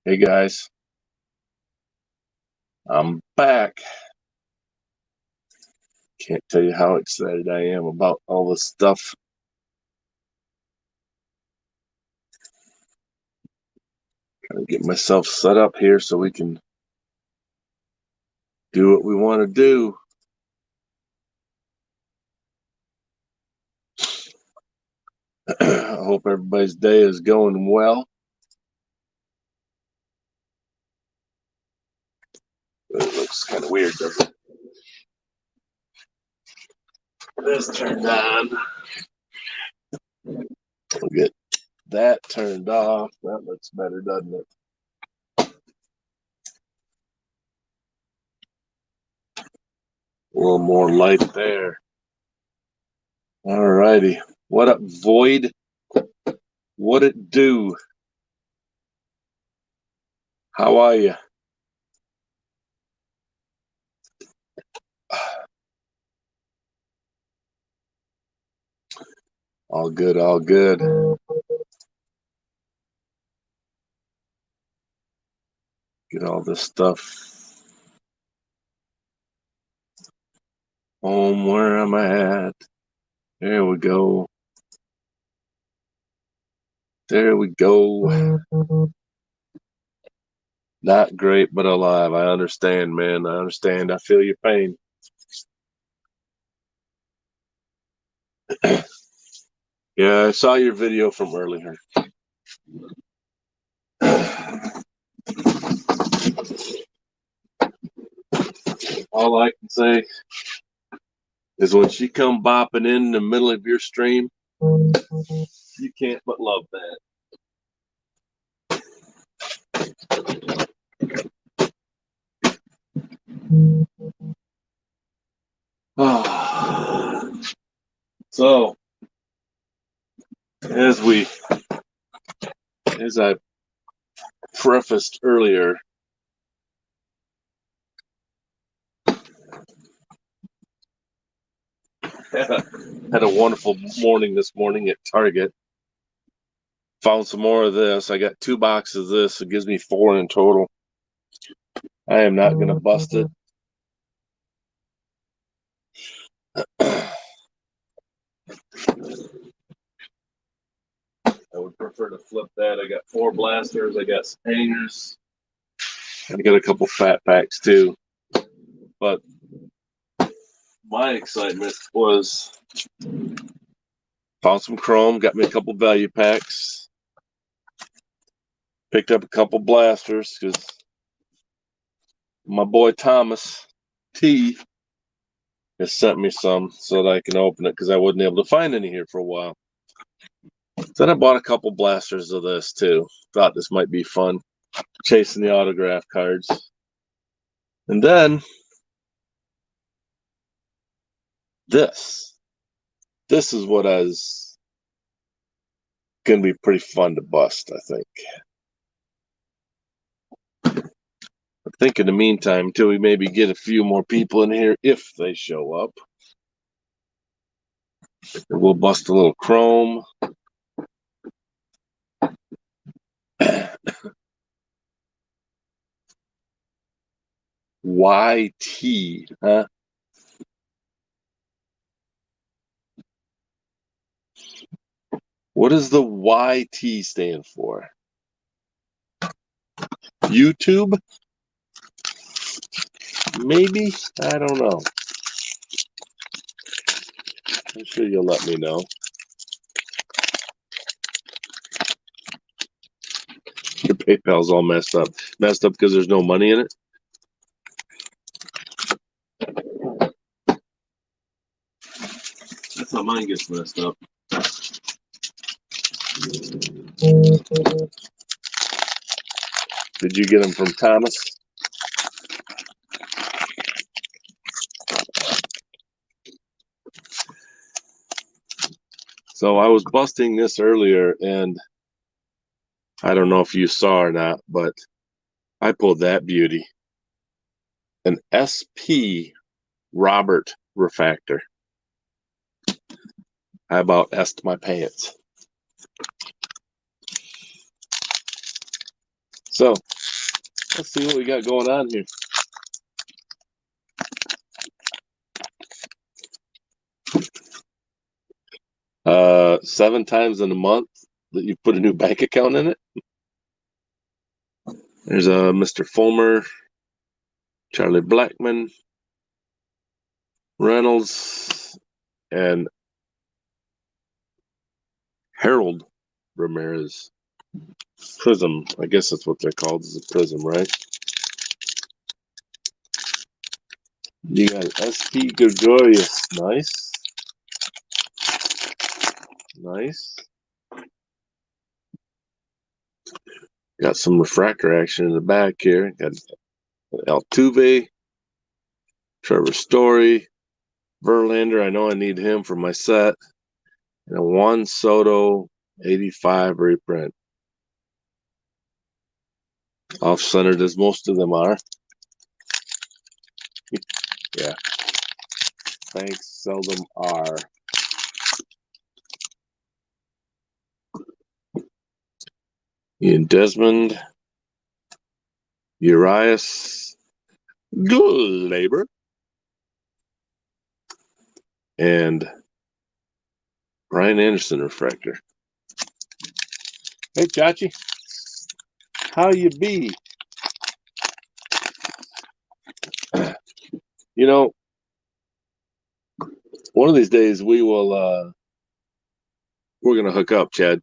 Hey guys, I'm back. Can't tell you how excited I am about all this stuff. Trying to get myself set up here so we can do what we want to do. I hope everybody's day is going well. It looks kind of weird, doesn't it? This turned on. We'll get that turned off. That looks better, doesn't it? A little more light there. All righty. What up, Void? What it do? How are you? All good, all good. Get all this stuff home where I'm at. There we go. There we go. Not great, but alive. I understand, man. I understand. I feel your pain. Yeah, I saw your video from earlier. All I can say is when she come bopping in the middle of your stream, you can't but love that. So, as we, as I prefaced earlier, had a wonderful morning this morning at Target. Found some more of this. I got 2 boxes of this. It gives me 4 in total. I am not going to bust it. I would prefer to flip that. I got 4 blasters. I got some hangers. I got a couple fat packs too. But my excitement was found some chrome, got me a couple value packs, picked up a couple blasters because my boy Thomas T has sent me some so that I can open it because I wasn't able to find any here for a while. Then I bought a couple blasters of this too. Thought this might be fun, chasing the autograph cards. And then this is what is going to be pretty fun to bust, I think. I think in the meantime, until we maybe get a few more people in here, if they show up, we'll bust a little chrome. YT, huh? What does the YT stand for? YouTube? Maybe? I don't know. I'm sure you'll let me know. Your PayPal's all messed up. Messed up because there's no money in it? That's how mine gets messed up. Did you get them from Thomas? So I was busting this earlier, and I don't know if you saw or not, but I pulled that beauty. An SP Robert refractor. How about est my pants? So let's see what we got going on here. Seven times in a month that you put a new bank account in it. There's a Mr. Fulmer, Charlie Blackman, Reynolds, and Harold Ramirez. Prism, I guess that's what they're called. Is a prism, right? You got S.P. Gregorius. Nice. Nice. Got some refractor action in the back here. Got Altuve, Trevor Story, Verlander. I know I need him for my set. And a Juan Soto 85 reprint. Off-centered as most of them are. Yeah. Thanks, seldom are. Ian Desmond, Urias, Gleyber, and Brian Anderson refractor. Hey, Chachi, how you be? You know, one of these days we will. We're gonna hook up, Chad.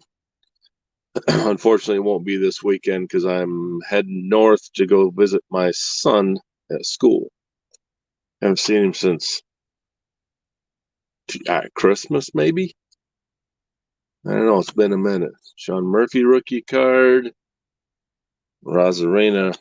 Unfortunately, it won't be this weekend because I'm heading north to go visit my son at school. Haven't seen him since Christmas, maybe. I don't know. It's been a minute. Sean Murphy rookie card. Rosarena.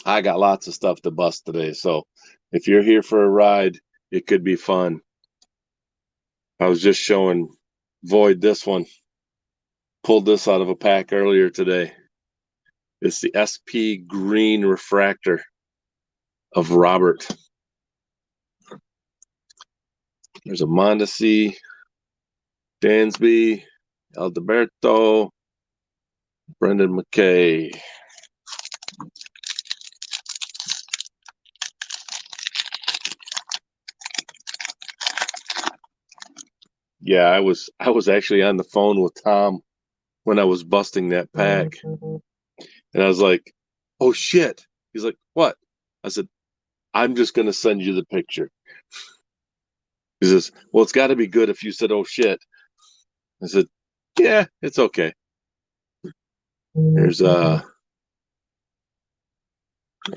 I got lots of stuff to bust today, so if you're here for a ride, it could be fun. I was just showing Void this one. Pulled this out of a pack earlier today. It's the SP Green Refractor of Robert. There's a Mondesi, Dansby, Alberto, Brendan McKay. Yeah, I was actually on the phone with Tom when I was busting that pack. And I was like, oh shit. He's like, what? I said, I'm just gonna send you the picture. He says, well, it's gotta be good if you said, oh shit. I said, yeah, it's okay. There's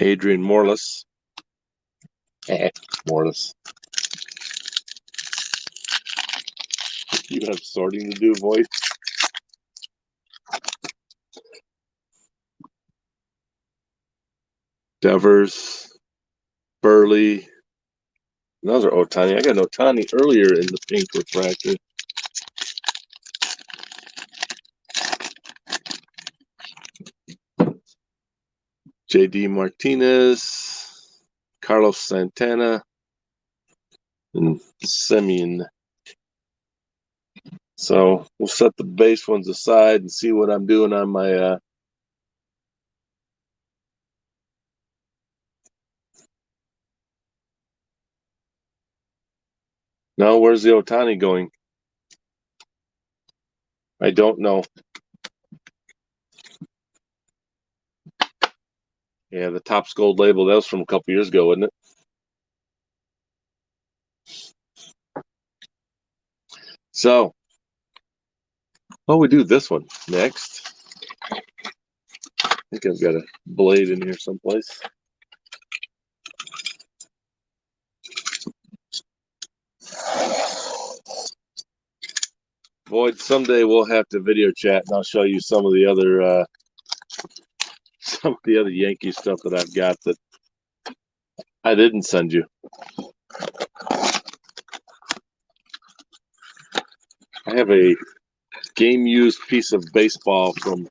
Adrian Morlis. Morlis. You have sorting to do, Void. Devers, Burley, another Otani. I got an Otani earlier in the pink refractor. J.D. Martinez, Carlos Santana, and Semien. So we'll set the base ones aside and see what I'm doing on my No, where's the Otani going? I don't know. Yeah, the Topps Gold label, that was from a couple years ago, wasn't it? So, we do this one next. I think I've got a blade in here someplace. Void, someday we'll have to video chat and I'll show you some of the other Yankee stuff that I've got that I didn't send you. I have a game used piece of baseball from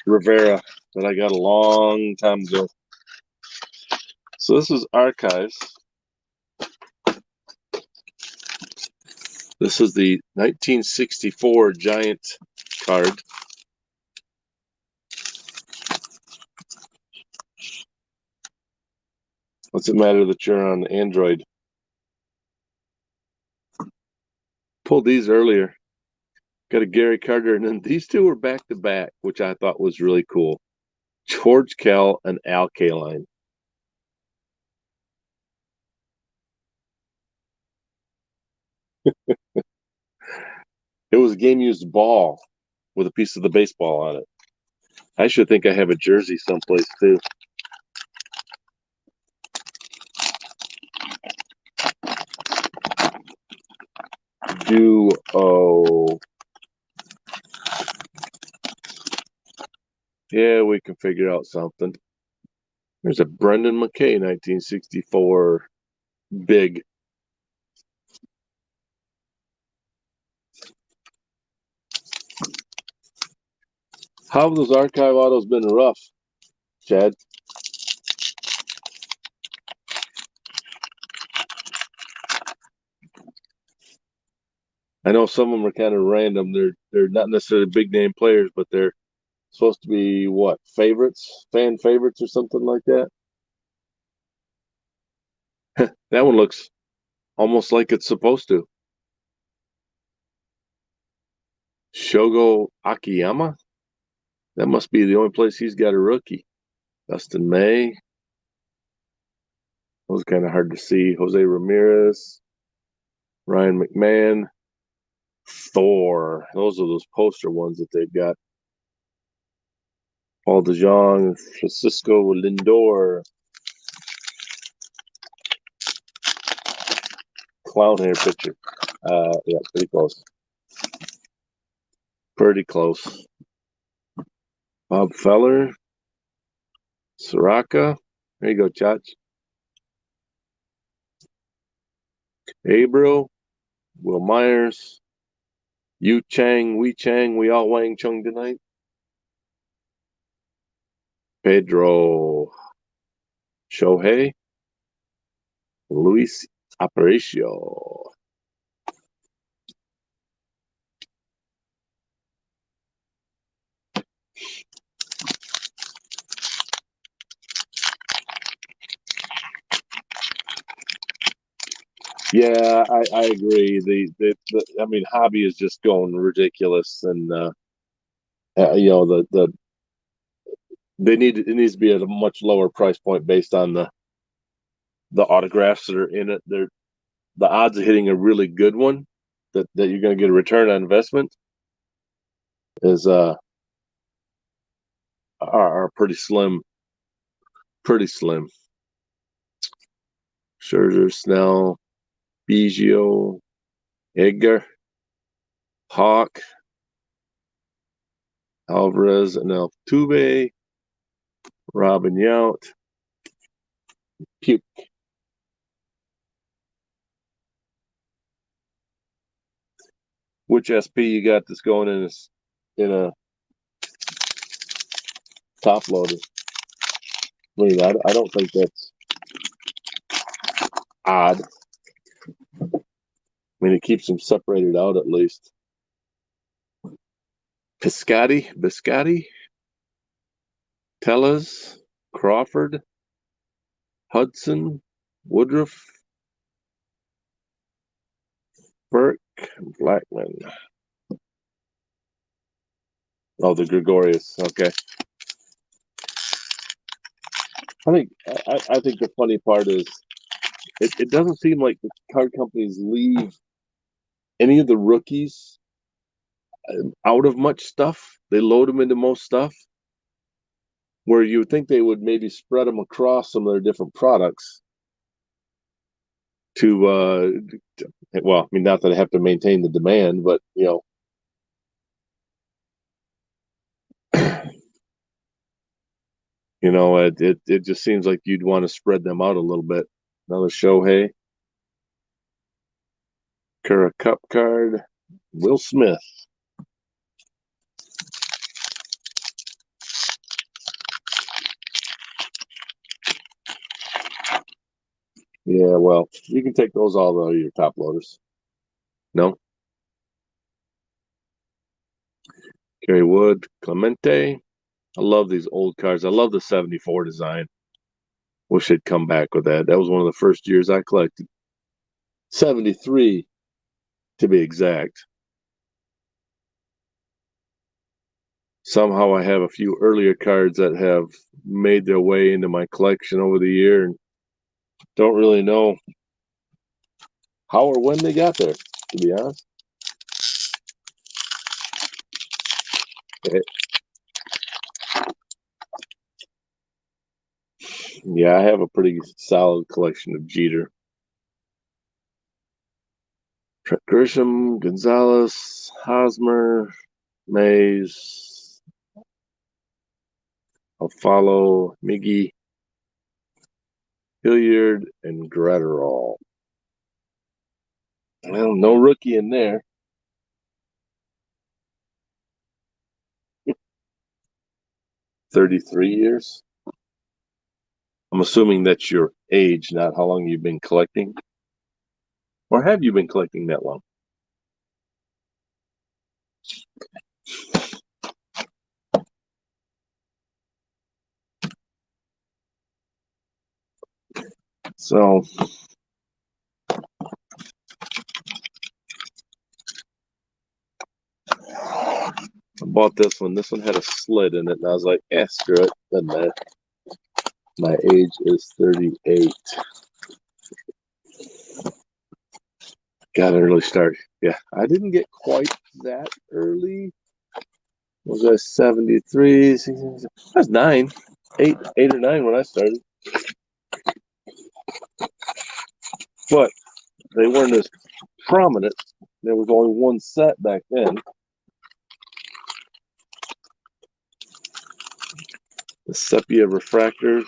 Rivera that I got a long time ago. So this is Archives. This is the 1964 Giant card. What's it matter that you're on Android? Pulled these earlier. Got a Gary Carter, and then these two were back to back, which I thought was really cool. George Kell and Al Kaline. It was a game used ball with a piece of the baseball on it. I should think I have a jersey someplace too. Duo. Yeah, we can figure out something. There's a Brendan McKay 1964 big. How have those archive autos been rough, Chad? I know some of them are kind of random. They're not necessarily big name players, but they're supposed to be what, favorites, fan favorites, or something like that. That one looks almost like it's supposed to. Shogo Akiyama. That must be the only place he's got a rookie. Dustin May. That was kind of hard to see. Jose Ramirez, Ryan McMahon, Thor. Those are those poster ones that they've got. Paul DeJong, Francisco Lindor, clown hair picture. Yeah, pretty close. Pretty close. Bob Feller, Soraka. There you go, Chach. Abreu, Will Myers, Yu Chang, Wei Chang. We all Wang Chung tonight. Pedro, Shohei, Luis Aparicio. Yeah, I agree. I mean, hobby is just going ridiculous, and the it needs to be at a much lower price point based on the autographs that are in it. The odds of hitting a really good one that you're going to get a return on investment is are pretty slim. Pretty slim. Scherzer, Snell, Biggio, Edgar, Hawk, Alvarez, and Altuve, Robin Yount, Puke. Which SP you got that's going in a top loader? I mean, I don't think that's odd. I mean, it keeps them separated out at least. Biscotti, Tellez, Crawford, Hudson, Woodruff, Burke, Blackman. Oh, the Gregorius. Okay. I think the funny part is it doesn't seem like the card companies leave any of the rookies out of much stuff. They load them into most stuff. Where you would think they would maybe spread them across some of their different products well, I mean, not that I have to maintain the demand, but it just seems like you'd want to spread them out a little bit. Another Shohei, Kura Cup card, Will Smith. Yeah, well, you can take those all out of your top loaders. No? Kerry Wood, Clemente. I love these old cars. I love the 74 design. Wish they'd come back with that. That was one of the first years I collected. 73 to be exact. Somehow I have a few earlier cards that have made their way into my collection over the year and don't really know how or when they got there, to be honest. Yeah, I have a pretty solid collection of Jeter. Trent Grisham, Gonzalez, Hosmer, Mays, Alfalo, Miggy, Hilliard, and Gratterall. Well, no rookie in there. 33 years. I'm assuming that's your age, not how long you've been collecting. Or have you been collecting that long? So I bought this one. This one had a slit in it, and I was like, screw it. Doesn't matter. My age is 38. Got an early start. Yeah, I didn't get quite that early. Was I 73? I was 9, 8 or 9 when I started. But they weren't as prominent. There was only one set back then. The sepia refractor.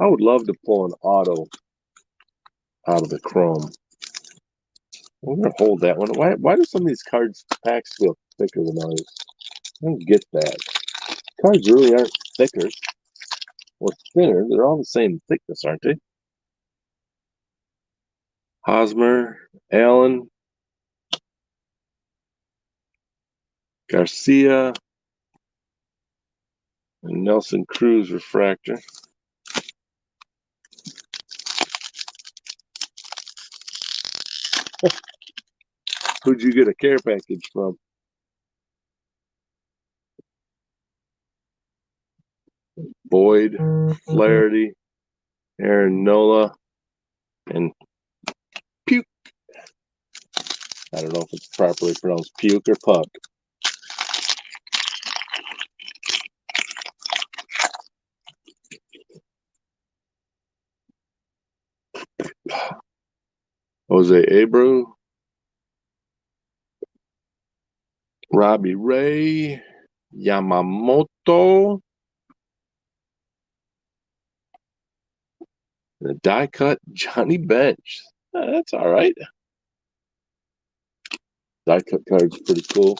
I would love to pull an auto out of the chrome. I'm gonna hold that one. Why do some of these cards packs feel thicker than others? I don't get that. Cards really aren't thicker or thinner. They're all the same thickness, aren't they? Hosmer, Allen, Garcia, and Nelson Cruz refractor. Who'd you get a care package from? Boyd, Flaherty, Aaron Nola, and Puke. I don't know if it's properly pronounced Puke or Puck. Jose Abreu, Robbie Ray, Yamamoto, and a die cut Johnny Bench. That's all right. Die cut card's pretty cool.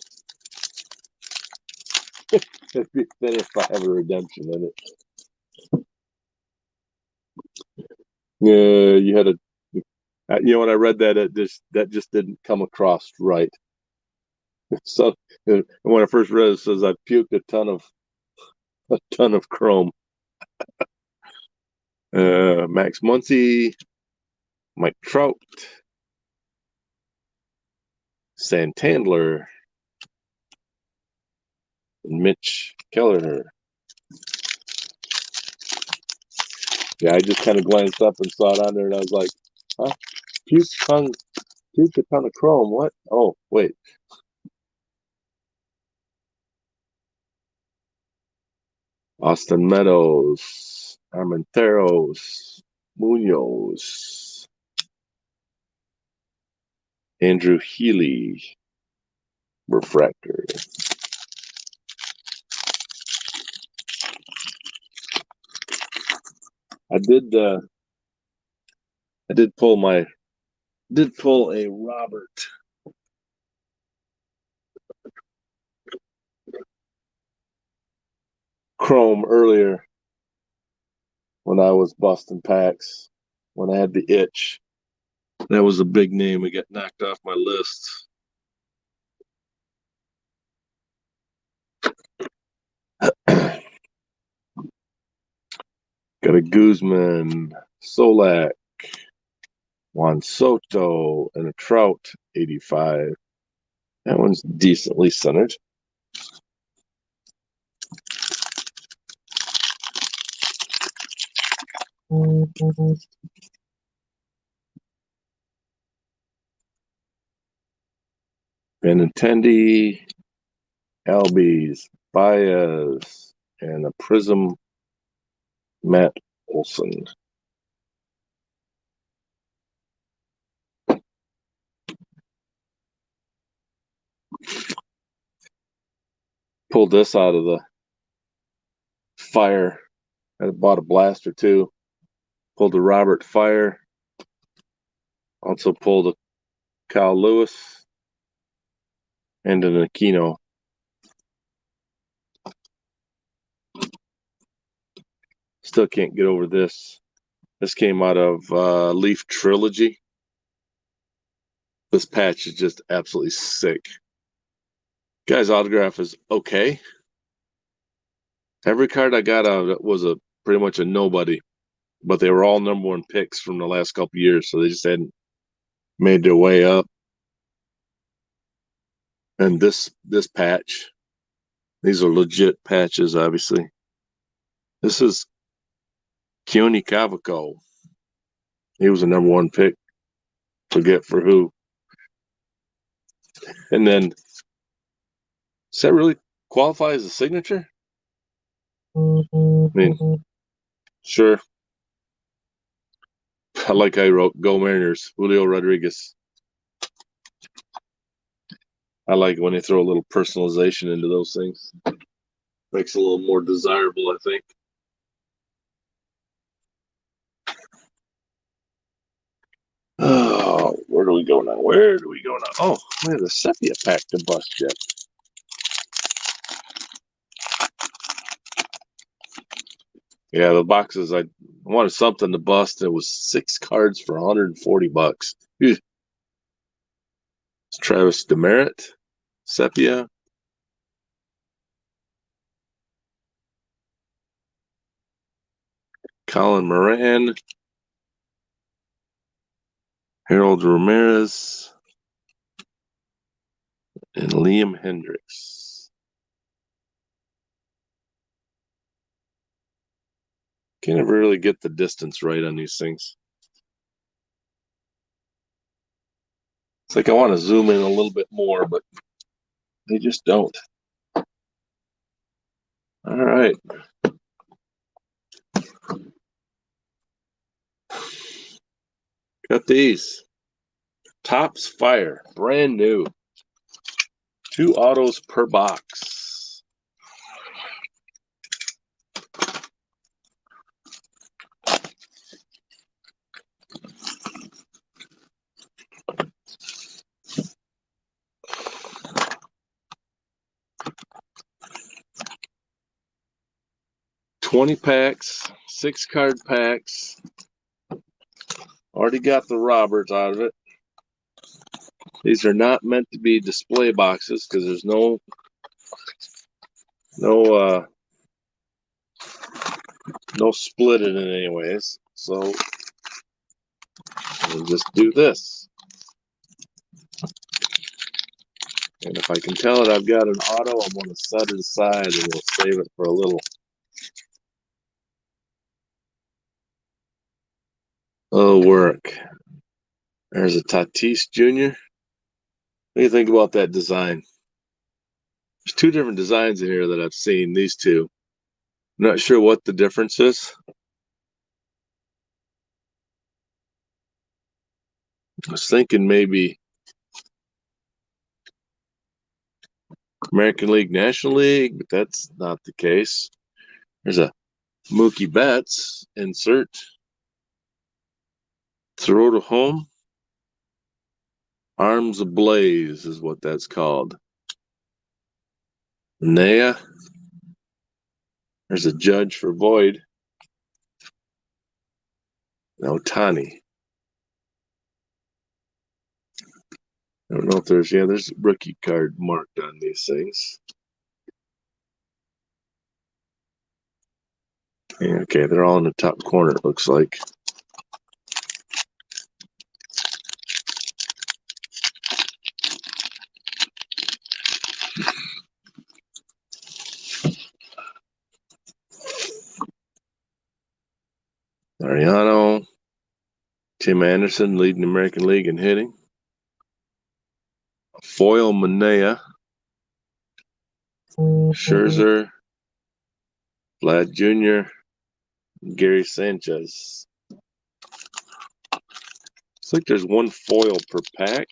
It'd be better if I have a redemption in it. Yeah, you had a. When I read that, that just didn't come across right. So when I first read it, it says I puked a ton of chrome. Max Muncy, Mike Trout, Santandler, and Mitch Keller. Yeah, I just kind of glanced up and saw it on there, and I was like, huh? Puke a ton of chrome. What? Oh, wait. Austin Meadows, Armenteros, Munoz, Andrew Healy, refractor. I did pull a Robert Chrome earlier when I was busting packs, when I had the itch. That was a big name. It got knocked off my list. Got a Guzman, Solak, Juan Soto, and a Trout 85. That one's decently centered. Benintendi, Albies, Baez, and a Prism Matt Olson. Pulled this out of the fire. I bought a blaster too. Pulled a Robert Fire. Also pulled a Kyle Lewis and an Aquino. Still can't get over this. This came out of Leaf Trilogy. This patch is just absolutely sick. Guy's autograph is okay. Every card I got out of it was pretty much a nobody, but they were all #1 picks from the last couple years, so they just hadn't made their way up. And this patch, these are legit patches, obviously. This is Keone Cavaco. He was a #1 pick. Forget for who. And then, does that really qualify as a signature? I mean, sure. Like I wrote, Go Mariners, Julio Rodriguez. I like when they throw a little personalization into those things. Makes it a little more desirable, I think. Oh, where do we go now? Where do we go now? Oh, we have a sepia pack to bust yet. Yeah, the boxes, I wanted something to bust. It was 6 cards for $140. It's Travis Demerit, sepia. Colin Moran, Harold Ramirez, and Liam Hendricks. Can't ever really get the distance right on these things. It's like I want to zoom in a little bit more, but they just don't. All right. Got these. Topps Fire, brand new. 2 autos per box. $20 packs, 6 card packs. Already got the Roberts out of it. These are not meant to be display boxes because there's no split in it anyways. So we'll just do this. And if I can tell it I've got an auto, I'm going to set it aside and we'll save it for a little work. There's a Tatis Jr. What do you think about that design? There's 2 different designs in here that I've seen, these 2. I'm not sure what the difference is. I was thinking maybe American League, National League, but that's not the case. There's a Mookie Betts insert. Throw to home. Arms Ablaze is what that's called. Naya. There's a Judge for Void. And Otani. I don't know if there's a rookie card marked on these things. Yeah, okay, they're all in the top corner, it looks like. Ariano, Tim Anderson leading the American League in hitting. Foil Manea, Scherzer, Vlad Jr., Gary Sanchez. Looks like there's one foil per pack.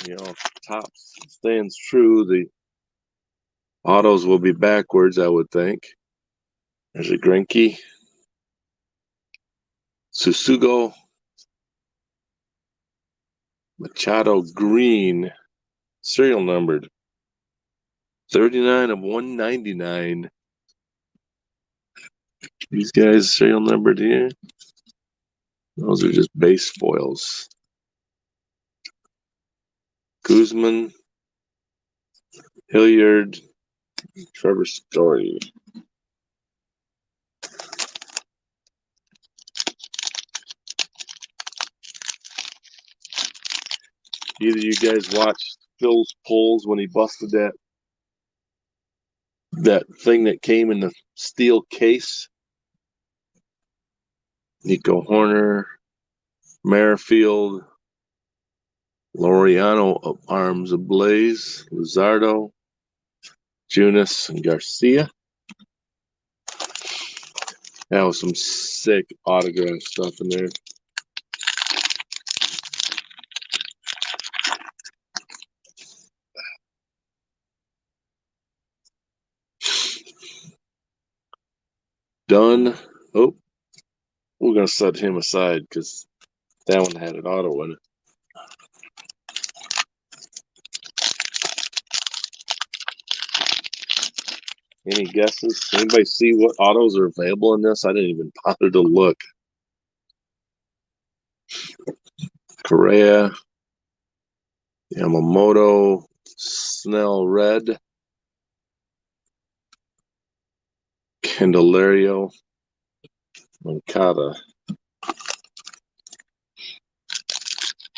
You know, if top stands true, the autos will be backwards, I would think. There's a Greinke, Susugo, Machado Green, serial numbered 39 of 199. These guys serial numbered here. Those are just base foils. Guzman, Hilliard, Trevor Story. Either you guys watched Phil's pulls when he busted that thing that came in the steel case? Nico Horner, Merrifield, Laureano arms ablaze, Luzardo, Junis, and Garcia. That was some sick autograph stuff in there. Done. Oh, we're going to set him aside because that one had an auto in it. Any guesses? Anybody see what autos are available in this? I didn't even bother to look. Correa, Yamamoto, Snell Red, Candelario, Moncada.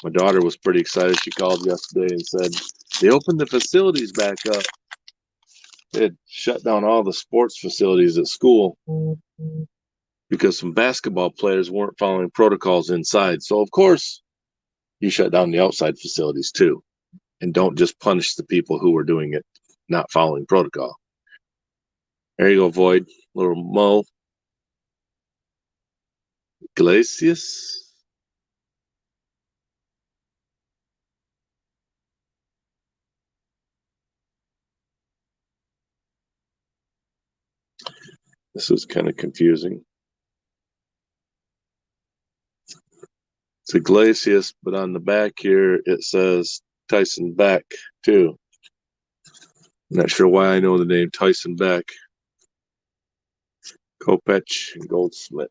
My daughter was pretty excited. She called yesterday and said, they opened the facilities back up. They had shut down all the sports facilities at school because some basketball players weren't following protocols inside. So, of course, you shut down the outside facilities too. And don't just punish the people who were doing it, not following protocol. There you go, Void. Little Mo. Iglesias. This was kind of confusing. It's Iglesias, but on the back here it says Tyson Beck too. I'm not sure why I know the name Tyson Beck. Kopech and Goldsmith.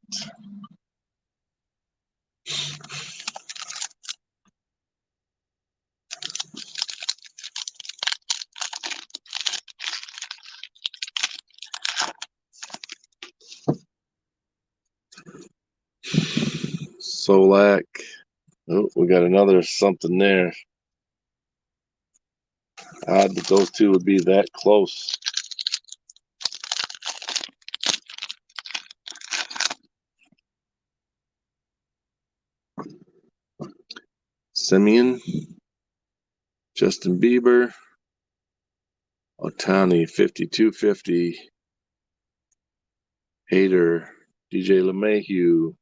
Solak. Oh, we got another something there. Odd that those two would be that close. Simeon, Justin Bieber, Otani, 5250, Hader, DJ LeMahieu,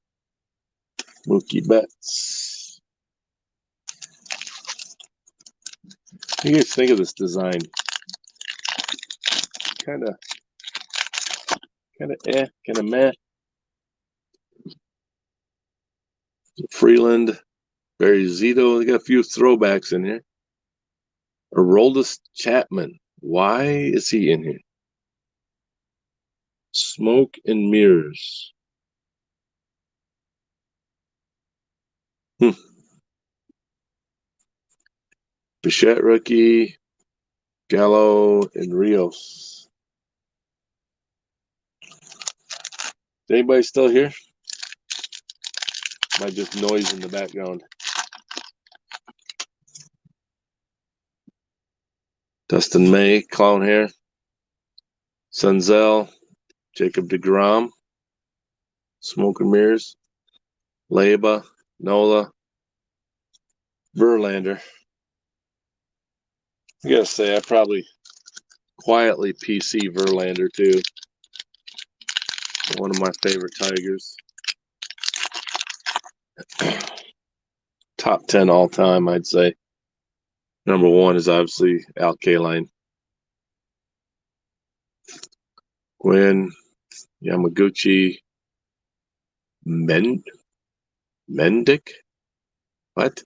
Mookie Betts. What do you guys think of this design? Kind of meh. Freeland, Barry Zito. They got a few throwbacks in here. Aroldis Chapman. Why is he in here? Smoke and mirrors. Bichette rookie, Gallo, and Rios. Anybody still here? Might just noise in the background. Dustin May, Clown Hair, Senzel, Jacob deGrom, Smoke and Mirrors, Leba, Nola, Verlander. I gotta say, I probably quietly PC Verlander too. One of my favorite Tigers. Top 10 all time, I'd say. Number one is obviously Al Kaline. Gwynn, Yamaguchi, Mendick? What?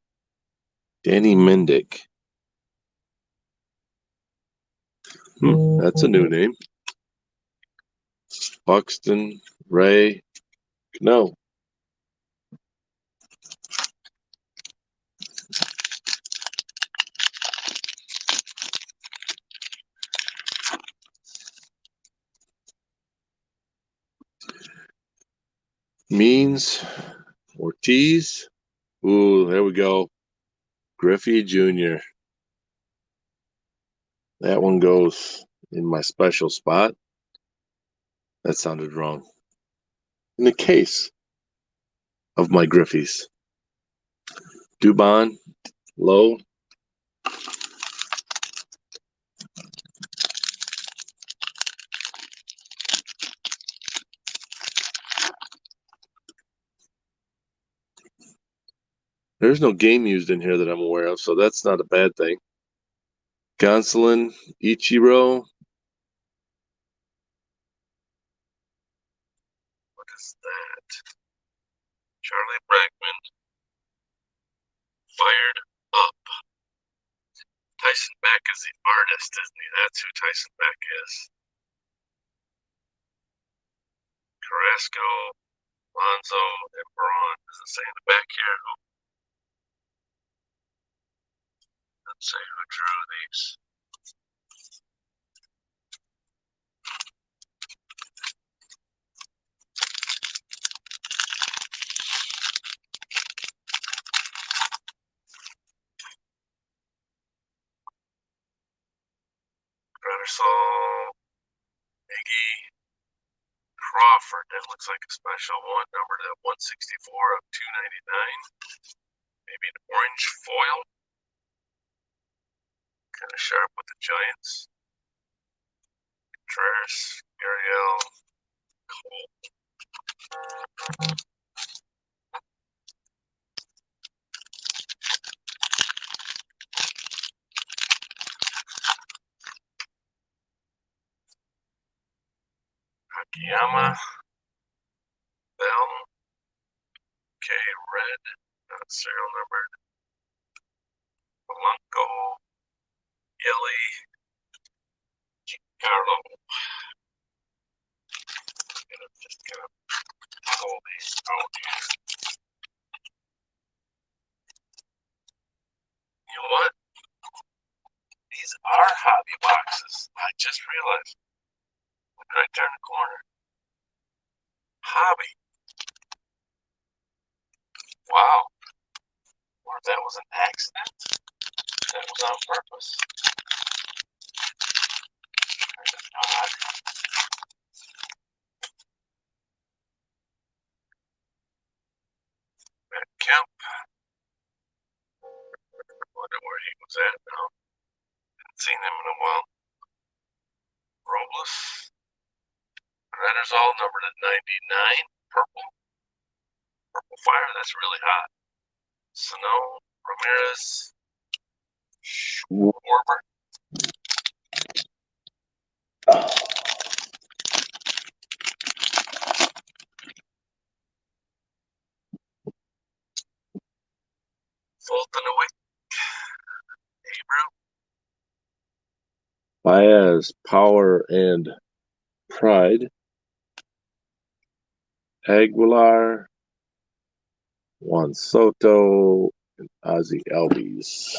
Danny Mendick. That's a new name. Buxton, Ray, no. Means, Ortiz. Ooh, there we go. Griffey Jr. That one goes in my special spot. That sounded wrong. In the case of my Griffies. Dubon, Lowe. There's no game used in here that I'm aware of, so that's not a bad thing. Gonsolin, Ichiro. What is that? Charlie Bregman. Fired Up. Tyson Beck is the artist, isn't he? That's who Tyson Beck is. Carrasco, Lonzo, and Braun. Does it say in the back here? Let's say who drew these. Grattersall, Iggy, Crawford. That looks like a special one, numbered at 164 of 299. Maybe an orange foil. Kind of sharp with the Giants. Contreras, Ariel, Cole. Akiyama, Bell, K. Red, not serial numbered. Polanco, Yelly, Carlo. Just gonna pull these out here. You know what? These are hobby boxes. I just realized. Look right there in the corner. Hobby. Wow. Or if that was an accident. That was on purpose. Matt Kemp. Wonder where he was at now. Haven't seen him in a while. Robles. Renner's all numbered at 99. Purple. Purple Fire. That's really hot. Sano. Ramirez. Schwarber. Fulton away. Abreu. Baez, Power and Pride. Aguilar, Juan Soto, and Ozzie Albies.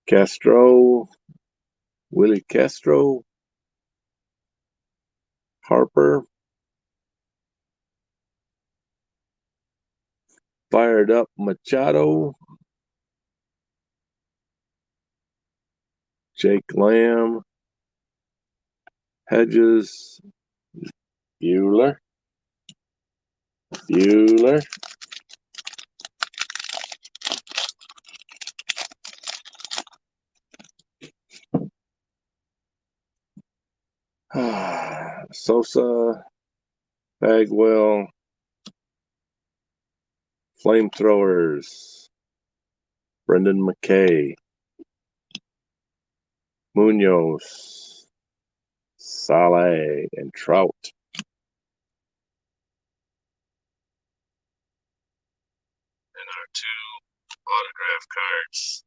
Castro, Willie Castro, Harper, Fired Up Machado, Jake Lamb, Hedges, Bueller, Bueller. Sosa, Bagwell, Flamethrowers, Brendan McKay, Munoz, Saleh, and Trout. And our two autograph cards.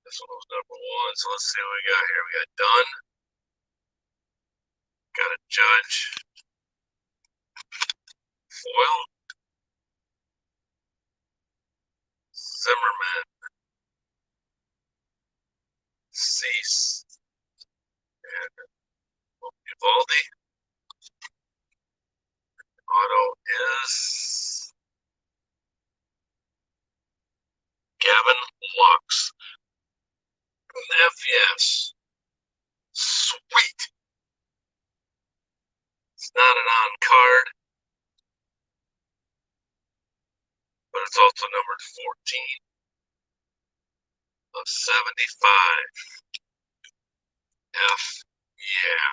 This one was number 1. So let's see what we got here. We got Dunn, got a Judge, Foil, Zimmerman, Cease, and Uvalde. Auto is Gavin Lux. FS. Sweet. It's not an on card, but it's also numbered 14 of 75. F. Yeah.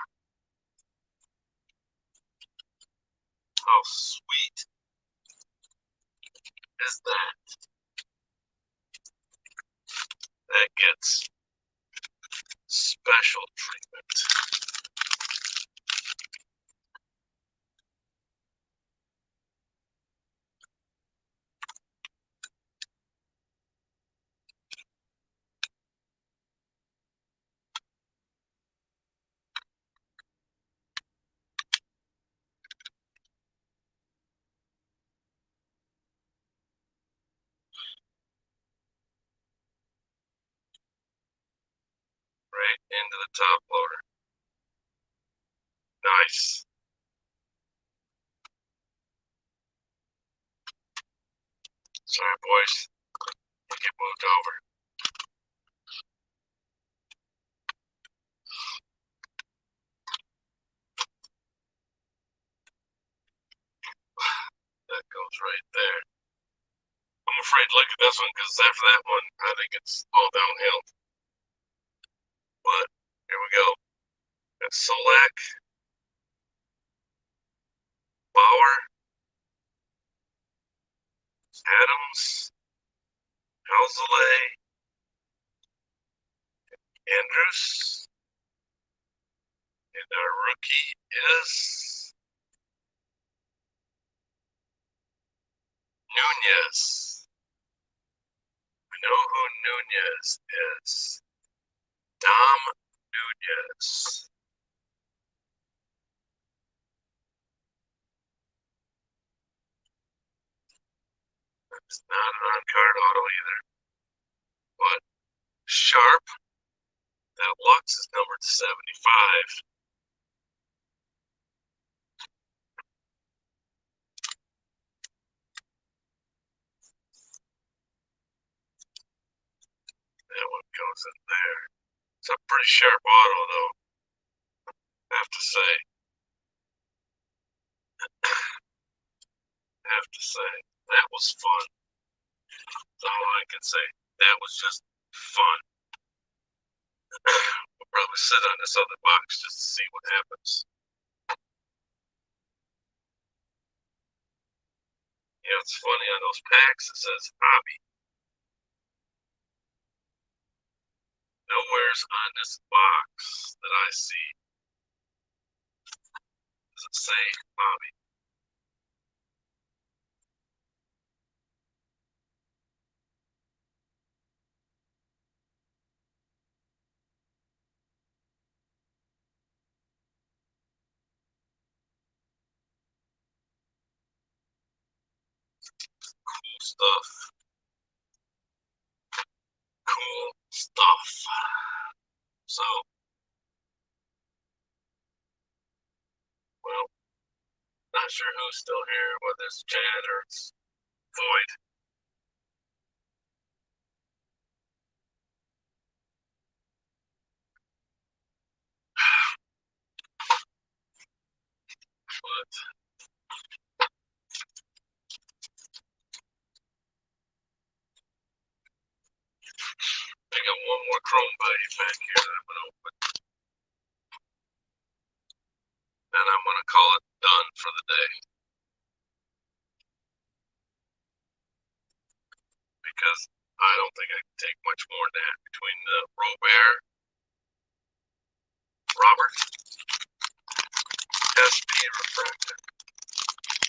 How sweet is that? That gets special treatment. Right into the top loader. Nice. Sorry, boys. We'll get moved over. That goes right there. I'm afraid to look at this one because after that one, I think it's all downhill. But here we go. That's Solak, Bauer, Adams, Alzolay, Andrews, and our rookie is Nunez. We know who Nunez is. Dom Nunez. It's not an on-card auto either. But Sharp, that Lux is numbered to 75. That one goes in there. It's a pretty sharp auto, though, I have to say. I have to say. That was fun. That's all I can say. That was just fun. We'll probably sit on this other box just to see what happens. You know, it's funny on those packs it says hobby. Nowhere's on this box that I see does it say hobby. Cool stuff. Cool stuff. off. So, well, not sure who's still here, whether it's Chad or it's Void. But I got one more Chrome body pack here that I'm going to open. Then I'm going to call it done for the day. Because I don't think I can take much more than that between the Robert, Robert, SP refractor,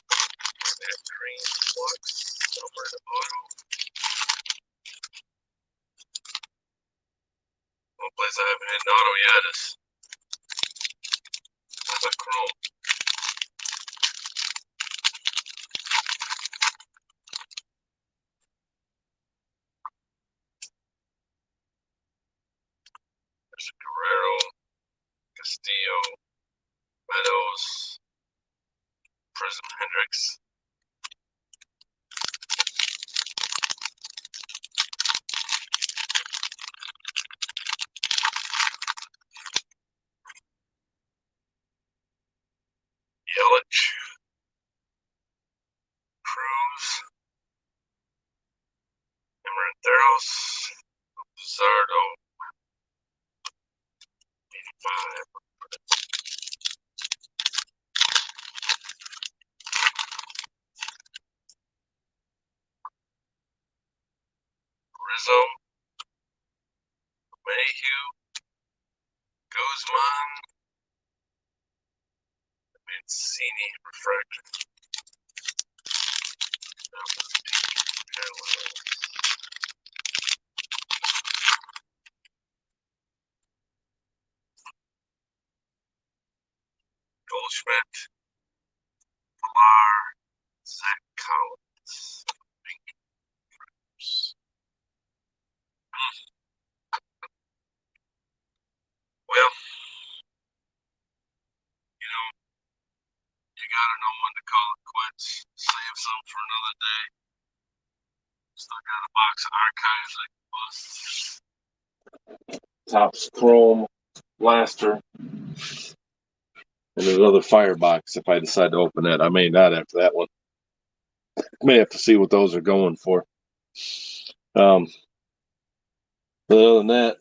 that green flux, somewhere in the bottom. One place I haven't hit an auto yet is a Chrome. There's a Guerrero, Castillo, Meadows, Prism Hendricks. Yelich, Cruz, Emerentheros, Zardo, 85. Rizzo, Mayhew, Guzman, Mancini refractor. Goldschmidt, Pilar, Zach Collins. Well, you know, you gotta know when to call it quits. Save some for another day. Still got a box of archives I can bust. Topps Chrome Blaster. And there's another firebox if I decide to open that. I may not after that one. May have to see what those are going for. But other than that,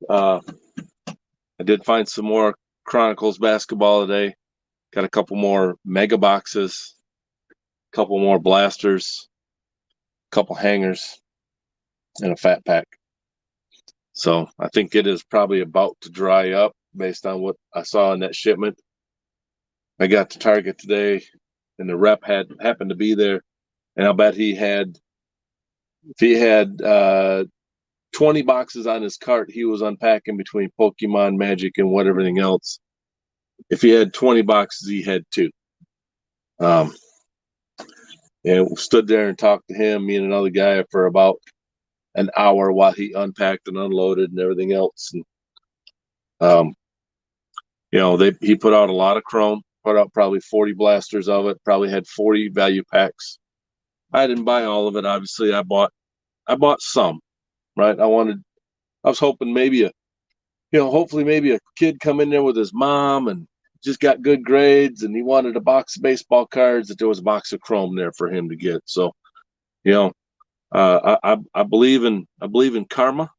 I did find some more Chronicles basketball today. Got a couple more mega boxes, a couple more blasters, a couple hangers, and a fat pack. So I think it is probably about to dry up based on what I saw in that shipment. I got to Target today, and the rep happened to be there, and I'll bet if he had 20 boxes on his cart, he was unpacking between Pokemon, Magic, and what everything else. If he had 20 boxes, he had two. And stood there and talked to him, me and another guy, for about an hour while he unpacked and unloaded and everything else. And he put out a lot of Chrome, put out probably 40 blasters of it, probably had 40 value packs. I didn't buy all of it, obviously. I bought some, right? I was hoping hopefully maybe a kid come in there with his mom and just got good grades and he wanted a box of baseball cards, that there was a box of Chrome there for him to get. So, I believe in karma.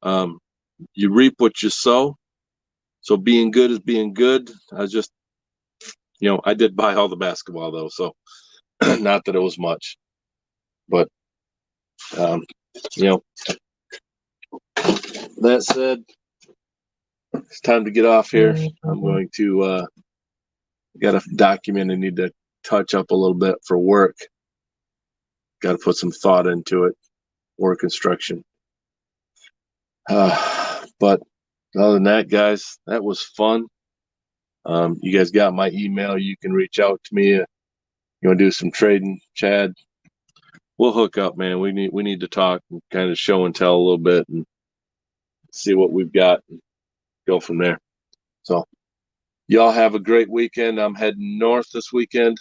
You reap what you sow. So being good is being good. I did buy all the basketball though, so not that it was much, but that said, it's time to get off here. I'm going to got a document I need to touch up a little bit for work. Got to put some thought into it. Work instruction. But other than that, guys, that was fun. You guys got my email. You can reach out to me. You want to do some trading, Chad? we'll hook up, man. We need to talk and kind of show and tell a little bit and see what we've got and go from there. So y'all have a great weekend. I'm heading north this weekend.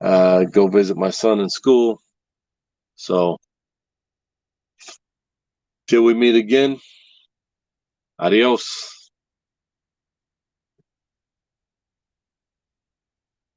Go visit my son in school. So till we meet again, adios.